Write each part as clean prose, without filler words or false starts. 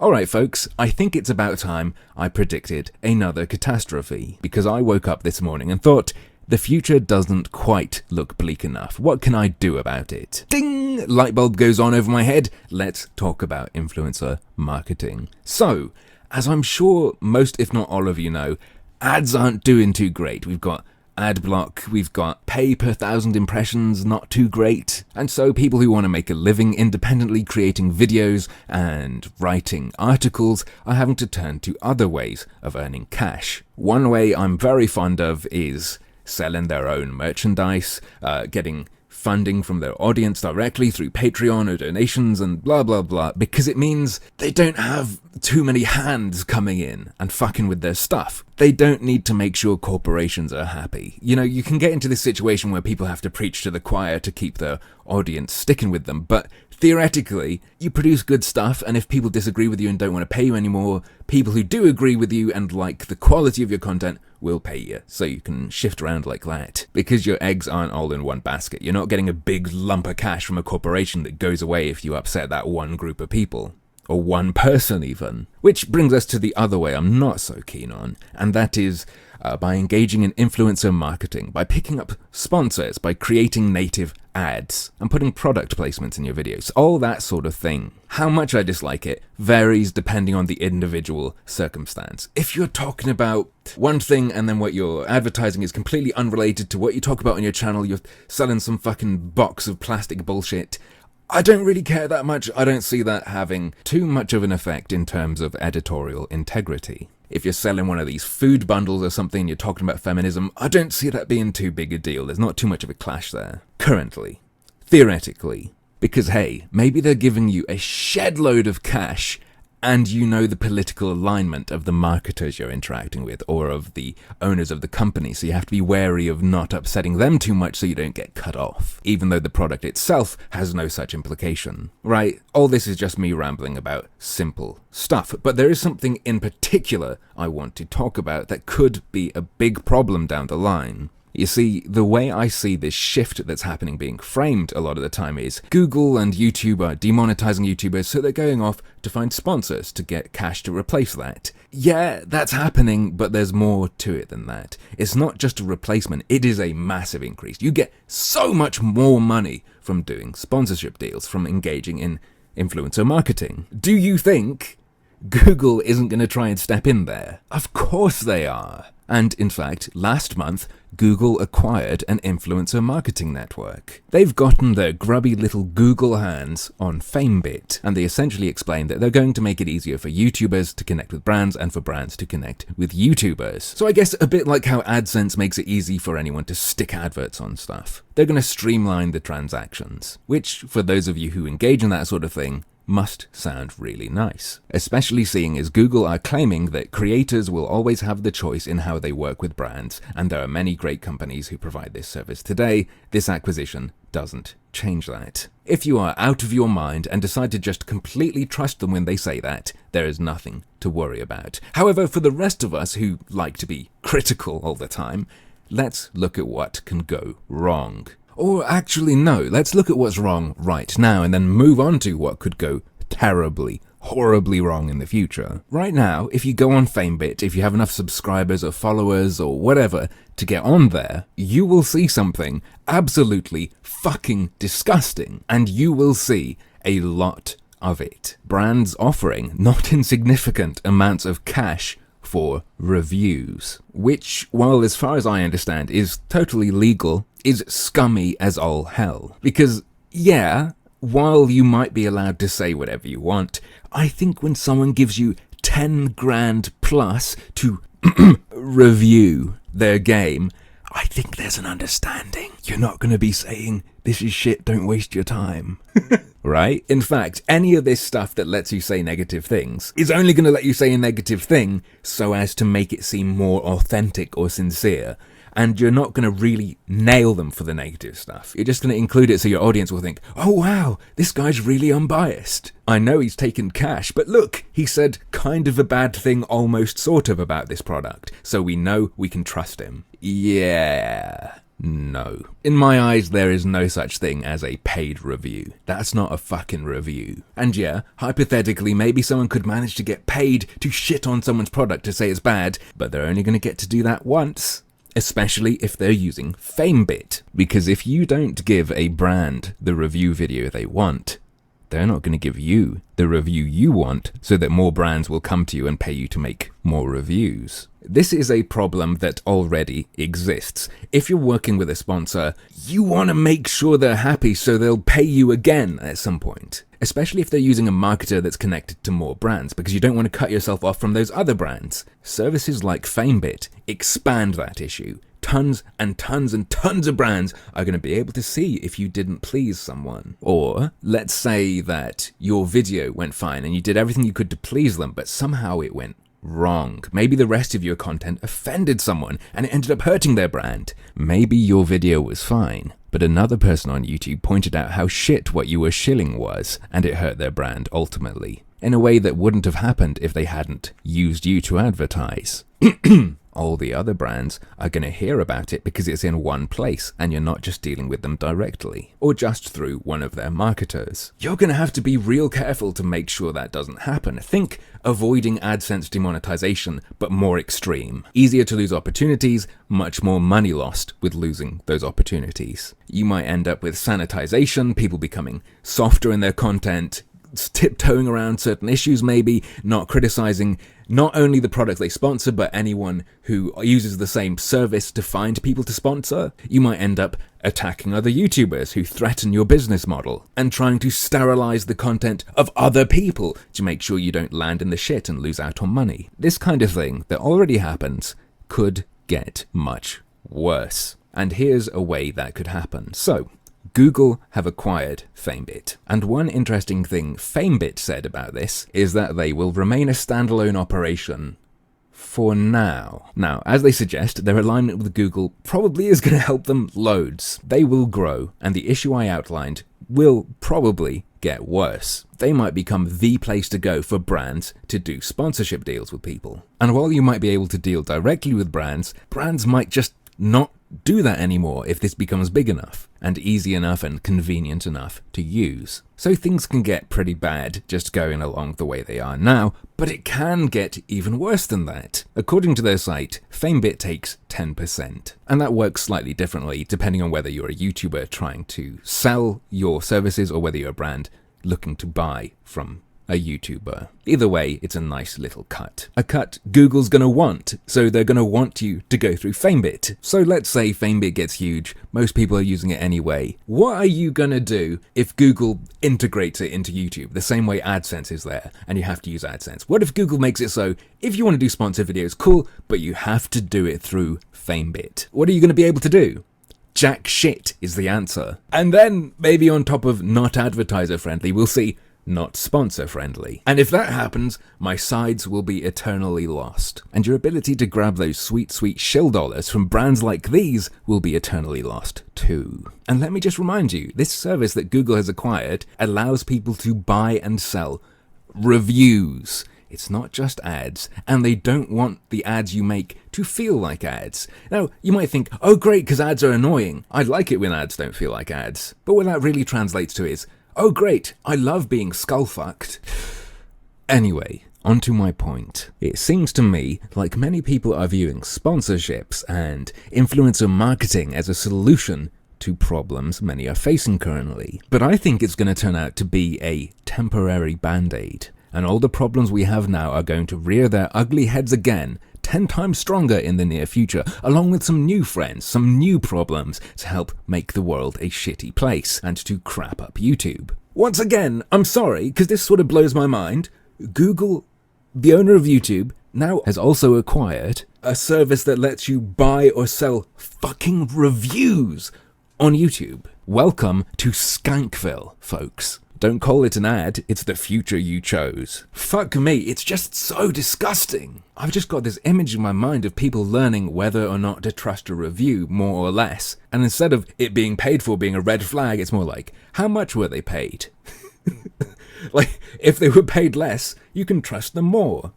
Alright folks, I think it's about time I predicted another catastrophe, because I woke up this morning and thought, the future doesn't quite look bleak enough. What can I do about it? Ding! Light bulb goes on over my head. Let's talk about influencer marketing. So, as I'm sure most if not all of you know, ads aren't doing too great. We've got ad block, we've got pay per 1,000 impressions, not too great. And so people who want to make a living independently creating videos and writing articles are having to turn to other ways of earning cash. One way I'm very fond of is selling their own merchandise, getting funding from their audience directly through Patreon or donations and blah blah blah, because it means they don't have too many hands coming in and fucking with their stuff. They don't need to make sure corporations are happy. You know, you can get into this situation where people have to preach to the choir to keep their audience sticking with them, but theoretically, you produce good stuff, and if people disagree with you and don't want to pay you anymore, people who do agree with you and like the quality of your content will pay you, so you can shift around like that. Because your eggs aren't all in one basket. You're not getting a big lump of cash from a corporation that goes away if you upset that one group of people. Or one person even. Which brings us to the other way I'm not so keen on, and that is by engaging in influencer marketing, by picking up sponsors, by creating native ads, and putting product placements in your videos, all that sort of thing. How much I dislike it varies depending on the individual circumstance. If you're talking about one thing and then what you're advertising is completely unrelated to what you talk about on your channel, you're selling some fucking box of plastic bullshit, I don't really care that much. I don't see that having too much of an effect in terms of editorial integrity. If you're selling one of these food bundles or something and you're talking about feminism, I don't see that being too big a deal. There's not too much of a clash there. Currently. Theoretically. Because hey, maybe they're giving you a shed load of cash and you know the political alignment of the marketers you're interacting with or of the owners of the company, so you have to be wary of not upsetting them too much so you don't get cut off, even though the product itself has no such implication. Right? All this is just me rambling about simple stuff, but there is something in particular I want to talk about that could be a big problem down the line. You see, the way I see this shift that's happening being framed a lot of the time is Google and YouTube are demonetizing YouTubers, so they're going off to find sponsors to get cash to replace that. Yeah, that's happening, but there's more to it than that. It's not just a replacement, it is a massive increase. You get so much more money from doing sponsorship deals, from engaging in influencer marketing. Do you think Google isn't going to try and step in there? Of course they are. And in fact, last month, Google acquired an influencer marketing network. They've gotten their grubby little Google hands on FameBit, and they essentially explained that they're going to make it easier for YouTubers to connect with brands and for brands to connect with YouTubers. So I guess a bit like how AdSense makes it easy for anyone to stick adverts on stuff. They're going to streamline the transactions, which, for those of you who engage in that sort of thing, must sound really nice. Especially seeing as Google are claiming that creators will always have the choice in how they work with brands, and there are many great companies who provide this service today. This acquisition doesn't change that. If you are out of your mind and decide to just completely trust them when they say that, there is nothing to worry about. However, for the rest of us who like to be critical all the time, let's look at what can go wrong. Or actually no, let's look at what's wrong right now and then move on to what could go terribly, horribly wrong in the future. Right now, if you go on FameBit, if you have enough subscribers or followers or whatever to get on there, you will see something absolutely fucking disgusting. And you will see a lot of it. Brands offering not insignificant amounts of cash for reviews, which, while as far as I understand is totally legal, is scummy as all hell. Because, yeah, while you might be allowed to say whatever you want, I think when someone gives you 10 grand plus to review their game, I think there's an understanding. You're not going to be saying, this is shit, don't waste your time. Right? In fact, any of this stuff that lets you say negative things is only going to let you say a negative thing so as to make it seem more authentic or sincere. And you're not going to really nail them for the negative stuff. You're just going to include it so your audience will think, oh wow, this guy's really unbiased. I know he's taken cash, but look, he said kind of a bad thing almost sort of about this product, so we know we can trust him. Yeah. No. In my eyes, there is no such thing as a paid review. That's not a fucking review. And yeah, hypothetically, maybe someone could manage to get paid to shit on someone's product to say it's bad, but they're only going to get to do that once. Especially if they're using FameBit. Because if you don't give a brand the review video they want, they're not going to give you the review you want so that more brands will come to you and pay you to make more reviews. This is a problem that already exists. If you're working with a sponsor, you want to make sure they're happy so they'll pay you again at some point. Especially if they're using a marketer that's connected to more brands, because you don't want to cut yourself off from those other brands. Services like FameBit expand that issue. Tons and tons and tons of brands are going to be able to see if you didn't please someone. Or let's say that your video went fine and you did everything you could to please them, but somehow it went wrong. Maybe the rest of your content offended someone and it ended up hurting their brand. Maybe your video was fine, but another person on YouTube pointed out how shit what you were shilling was, and it hurt their brand ultimately, in a way that wouldn't have happened if they hadn't used you to advertise. All the other brands are going to hear about it because it's in one place and you're not just dealing with them directly or just through one of their marketers. You're going to have to be real careful to make sure that doesn't happen. Think avoiding AdSense demonetization, but more extreme. Easier to lose opportunities, much more money lost with losing those opportunities. You might end up with sanitization, people becoming softer in their content, tiptoeing around certain issues maybe, not criticizing not only the product they sponsor, but anyone who uses the same service to find people to sponsor. You might end up attacking other YouTubers who threaten your business model and trying to sterilize the content of other people to make sure you don't land in the shit and lose out on money. This kind of thing that already happens could get much worse. And here's a way that could happen. So, Google have acquired FameBit, and one interesting thing FameBit said about this is that they will remain a standalone operation for now. Now, as they suggest, their alignment with Google probably is going to help them loads. They will grow, and the issue I outlined will probably get worse. They might become the place to go for brands to do sponsorship deals with people. And while you might be able to deal directly with brands, brands might just not do that anymore if this becomes big enough and easy enough and convenient enough to use. So things can get pretty bad just going along the way they are now, but it can get even worse than that. According to their site, FameBit takes 10%, and that works slightly differently depending on whether you're a YouTuber trying to sell your services or whether you're a brand looking to buy from a YouTuber. Either way, it's a nice little cut. A cut Google's gonna want, so they're gonna want you to go through FameBit. So let's say FameBit gets huge, most people are using it anyway. What are you gonna do if Google integrates it into YouTube, the same way AdSense is there, and you have to use AdSense? What if Google makes it so, if you want to do sponsored videos, cool, but you have to do it through FameBit? What are you gonna be able to do? Jack shit is the answer. And then, maybe on top of not advertiser friendly, we'll see not sponsor friendly. And if that happens, my sides will be eternally lost. And your ability to grab those sweet, sweet shill dollars from brands like these will be eternally lost too. And let me just remind you, this service that Google has acquired allows people to buy and sell reviews. It's not just ads, and they don't want the ads you make to feel like ads. Now, you might think, oh great, because ads are annoying. I'd like it when ads don't feel like ads. But what that really translates to is, oh great, I love being skull-fucked. Anyway, onto my point. It seems to me like many people are viewing sponsorships and influencer marketing as a solution to problems many are facing currently. But I think it's going to turn out to be a temporary band-aid, and all the problems we have now are going to rear their ugly heads again 10 times stronger in the near future, along with some new friends, some new problems to help make the world a shitty place and to crap up YouTube. Once again, I'm sorry, because this sort of blows my mind. Google, the owner of YouTube, now has also acquired a service that lets you buy or sell fucking reviews on YouTube. Welcome to Skankville, folks. Don't call it an ad, it's the future you chose. Fuck me, it's just so disgusting. I've just got this image in my mind of people learning whether or not to trust a review, more or less. And instead of it being paid for being a red flag, it's more like, how much were they paid? Like, if they were paid less, you can trust them more.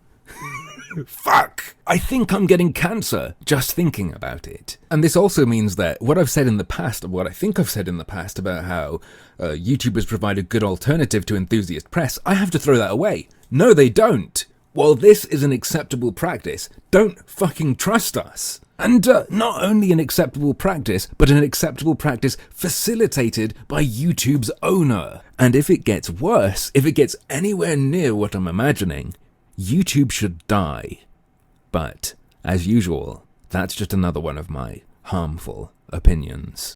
Fuck! I think I'm getting cancer just thinking about it. And this also means that what I've said in the past, or what I think I've said in the past about how YouTubers provide a good alternative to enthusiast press, I have to throw that away. No, they don't. While this is an acceptable practice, don't fucking trust us. And not only an acceptable practice, but an acceptable practice facilitated by YouTube's owner. And if it gets worse, if it gets anywhere near what I'm imagining, YouTube should die. But, as usual, that's just another one of my harmful opinions.